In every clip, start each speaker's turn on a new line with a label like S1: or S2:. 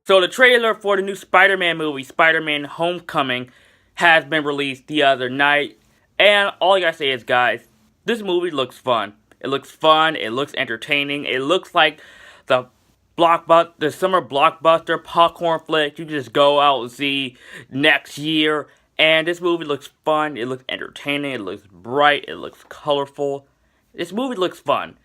S1: So the trailer for the new Spider-Man movie, Spider-Man Homecoming, has been released the other night. And all I gotta say is, guys, this movie looks fun. It looks fun, it looks entertaining, it looks like the the summer blockbuster popcorn flick you just go out and see next year. And this movie looks fun, it looks entertaining, it looks bright, it looks colorful. This movie looks fun.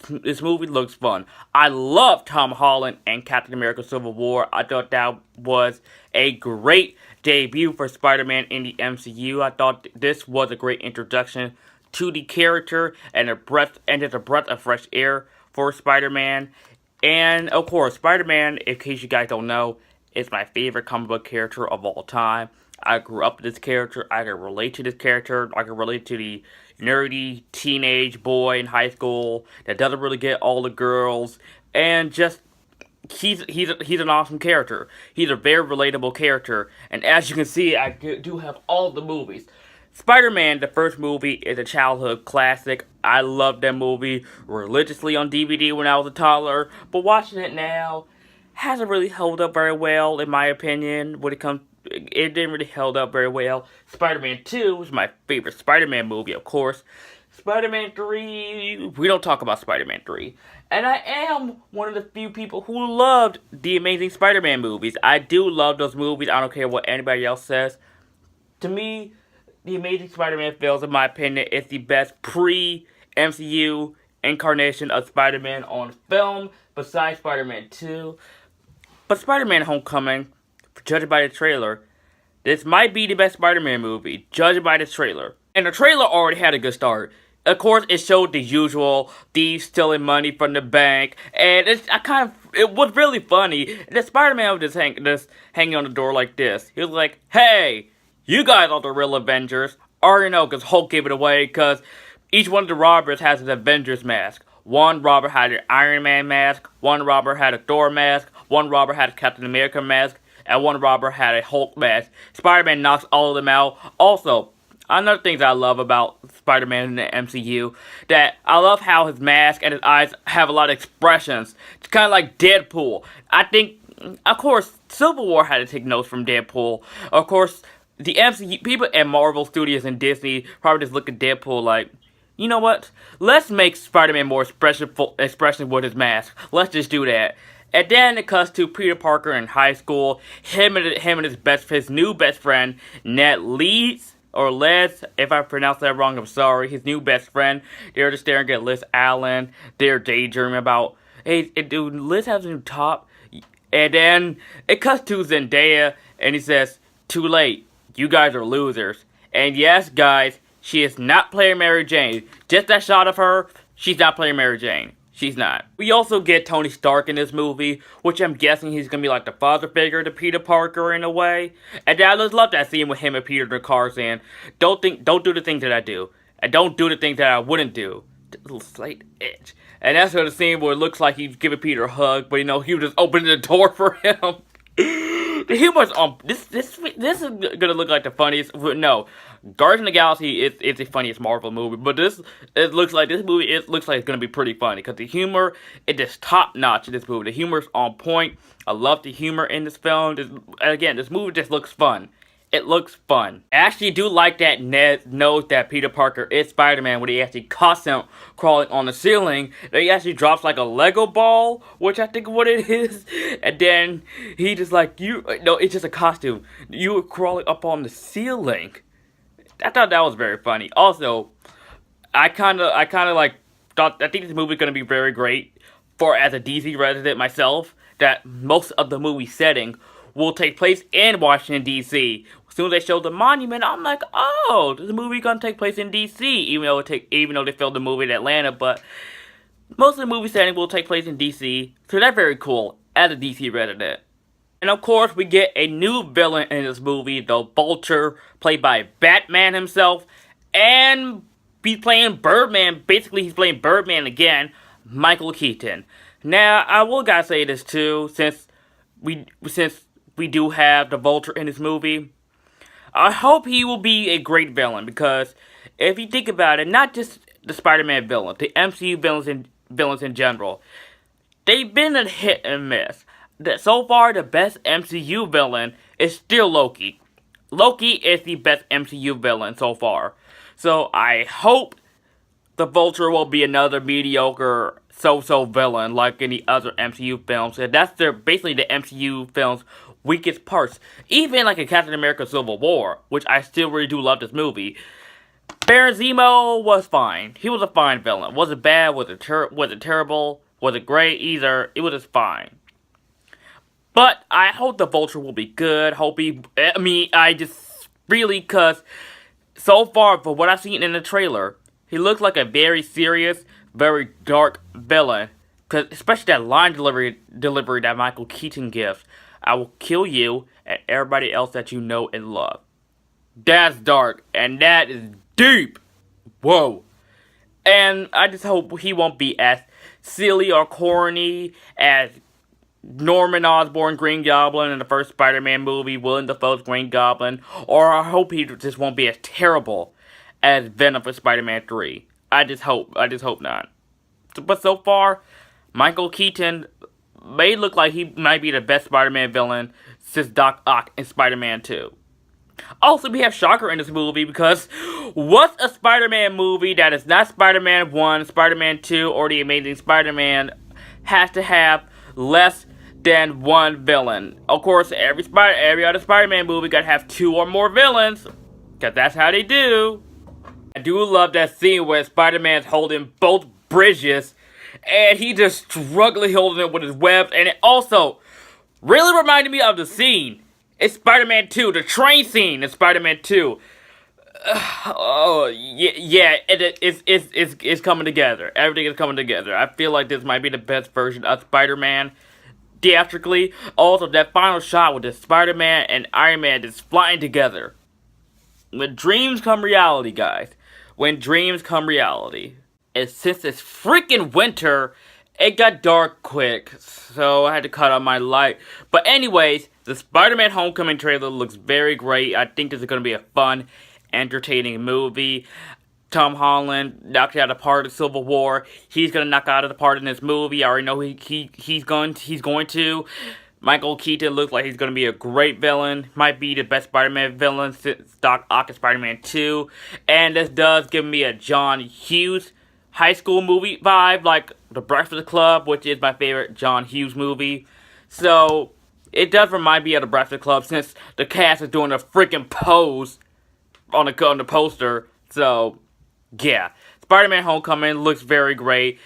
S1: This movie looks fun. I love Tom Holland and Captain America Civil War. I thought that was a great debut for Spider-Man in the MCU. I thought this was a great introduction to the character and just a breath of fresh air for Spider-Man. And of course, Spider-Man, in case you guys don't know, is my favorite comic book character of all time. I grew up with this character. I can relate to this character. I can relate to the nerdy teenage boy in high school that doesn't really get all the girls, and just he's an awesome character. He's a very relatable character, and as you can see, I do have all the movies. Spider-Man, the first movie, is a childhood classic. I loved that movie religiously on DVD when I was a toddler, but watching it now hasn't really held up very well, in my opinion, when it comes. It didn't really held up very well. Spider-Man 2 was my favorite Spider-Man movie, of course. Spider-Man 3, we don't talk about Spider-Man 3. And I am one of the few people who loved the Amazing Spider-Man movies. I do love those movies. I don't care what anybody else says. To me, the Amazing Spider-Man films, in my opinion, is the best pre-MCU incarnation of Spider-Man on film, besides Spider-Man 2. But Spider-Man Homecoming, judging by the trailer, this might be the best Spider-Man movie, judging by the trailer. And the trailer already had a good start. Of course, it showed the usual thieves stealing money from the bank, and it was really funny. The Spider-Man was just hanging on the door like this. He was like, "Hey, you guys are the real Avengers." Already know, because Hulk gave it away, because each one of the robbers has an Avengers mask. One robber had an Iron Man mask, one robber had a Thor mask, one robber had a Captain America mask, and one robber had a Hulk mask. Spider-Man knocks all of them out. Also, another thing that I love about Spider-Man in the MCU, that I love how his mask and his eyes have a lot of expressions. It's kind of like Deadpool. I think, of course, Civil War had to take notes from Deadpool. Of course, the MCU, people at Marvel Studios and Disney probably just look at Deadpool like, you know what? Let's make Spider-Man more expressive with his mask. Let's just do that. And then it cuts to Peter Parker in high school. Him and his new best friend, Ned Leeds, or Les, if I pronounced that wrong, I'm sorry. His new best friend. They're just staring at Liz Allen. They're daydreaming about, hey, dude, Liz has a new top. And then it cuts to Zendaya, and he says, "Too late. You guys are losers." And yes, guys, she is not playing Mary Jane. Just that shot of her, she's not playing Mary Jane. She's not. We also get Tony Stark in this movie, which I'm guessing he's gonna be like the father figure to Peter Parker in a way. And I just love that scene with him and Peter in the car saying, don't do the things that I do. And don't do the things that I wouldn't do. Just a little slight itch. And that's the scene where it looks like he's giving Peter a hug, but he was just opening the door for him. The humor's on this is gonna look like the funniest. No, Guardians of the Galaxy is the funniest Marvel movie, but this looks like it's gonna be pretty funny because the humor is just top notch in this movie. The humor's on point. I love the humor in this film. This movie just looks fun. It looks fun. I actually do like that Ned knows that Peter Parker is Spider-Man when he actually caught him crawling on the ceiling. He actually drops like a Lego ball, which I think what it is. And then he just like, no, it's just a costume. You were crawling up on the ceiling. I thought that was very funny. Also, I think this movie is going to be very great as a DC resident myself, that most of the movie setting will take place in Washington, D.C. As soon as they show the monument, I'm like, oh, this movie gonna take place in D.C. Even though they filmed the movie in Atlanta, but most of the movie setting will take place in D.C. So that's very cool as a D.C. resident. And of course, we get a new villain in this movie, the Vulture, played by Batman himself, and he's playing Birdman. Basically, he's playing Birdman again, Michael Keaton. Now, I will gotta say this too, since we do have the Vulture in this movie. I hope he will be a great villain, because if you think about it, not just the Spider-Man villain, the MCU villains in general, they've been a hit and miss. so far the best MCU villain is still Loki. Loki is the best MCU villain so far. So I hope the Vulture will be another mediocre so-so villain like any other MCU films. And that's basically the MCU films' weakest parts. Even like in Captain America Civil War, which I still really do love this movie. Baron Zemo was fine. He was a fine villain. Was it bad? Was it terrible? Was it great? Either. It was just fine. But I hope the Vulture will be good. I just really, because so far, for what I've seen in the trailer, he looks like a very serious, very dark villain. Cause especially that line delivery that Michael Keaton gives. I will kill you and everybody else that you know and love. That's dark, and that is deep. Whoa. And I just hope he won't be as silly or corny as Norman Osborn Green Goblin in the first Spider-Man movie, Willem Dafoe's Green Goblin, or I hope he just won't be as terrible as Venom for Spider-Man 3. I just hope not. But so far, Michael Keaton may look like he might be the best Spider-Man villain since Doc Ock in Spider-Man 2. Also, we have Shocker in this movie because what's a Spider-Man movie that is not Spider-Man 1, Spider-Man 2, or The Amazing Spider-Man has to have less than one villain? Of course, every other Spider-Man movie gotta have 2 or more villains, because that's how they do. I do love that scene where Spider-Man's holding both bridges, and he just struggling holding it with his webs, and it also really reminded me of the scene in Spider-Man 2, the train scene in Spider-Man 2. It's coming together. Everything is coming together. I feel like this might be the best version of Spider-Man theatrically. Also, that final shot with the Spider-Man and Iron Man just flying together. When dreams come reality, guys. When dreams come reality. And since it's freaking winter, it got dark quick, so I had to cut on my light. But anyways, the Spider-Man Homecoming trailer looks very great. I think this is going to be a fun, entertaining movie. Tom Holland knocked out a part of Civil War. He's going to knock out of the part in this movie. I already know he's going to. Michael Keaton looks like he's going to be a great villain. Might be the best Spider-Man villain since Doc Ock in Spider-Man 2. And this does give me a John Hughes high school movie vibe, like The Breakfast Club, which is my favorite John Hughes movie. So it does remind me of The Breakfast Club since the cast is doing a freaking pose on the poster. So yeah, Spider-Man Homecoming looks very great,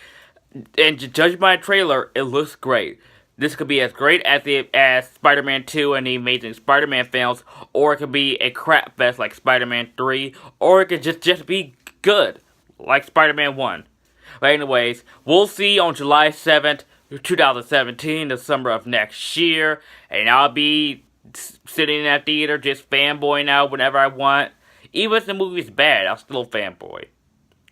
S1: and judging by the trailer, it looks great. This could be as great as Spider-Man 2 and the Amazing Spider-Man films, or it could be a crap fest like Spider-Man 3, or it could just be good like Spider-Man 1. But anyways, we'll see on July 7th, 2017, the summer of next year, and I'll be sitting in that theater just fanboying out whenever I want. Even if the movie's bad, I'll still fanboy.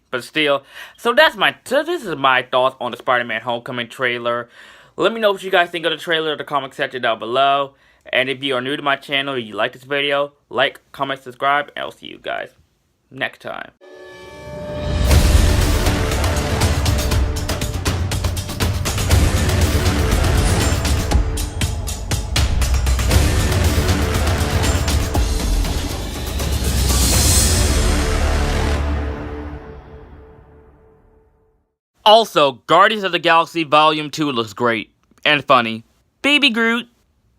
S1: But still, so this is my thoughts on the Spider-Man Homecoming trailer. Let me know what you guys think of the trailer in the comment section down below. And if you are new to my channel and you like this video, like, comment, subscribe, and I'll see you guys next time. Also, Guardians of the Galaxy Volume 2 looks great and funny. Baby Groot!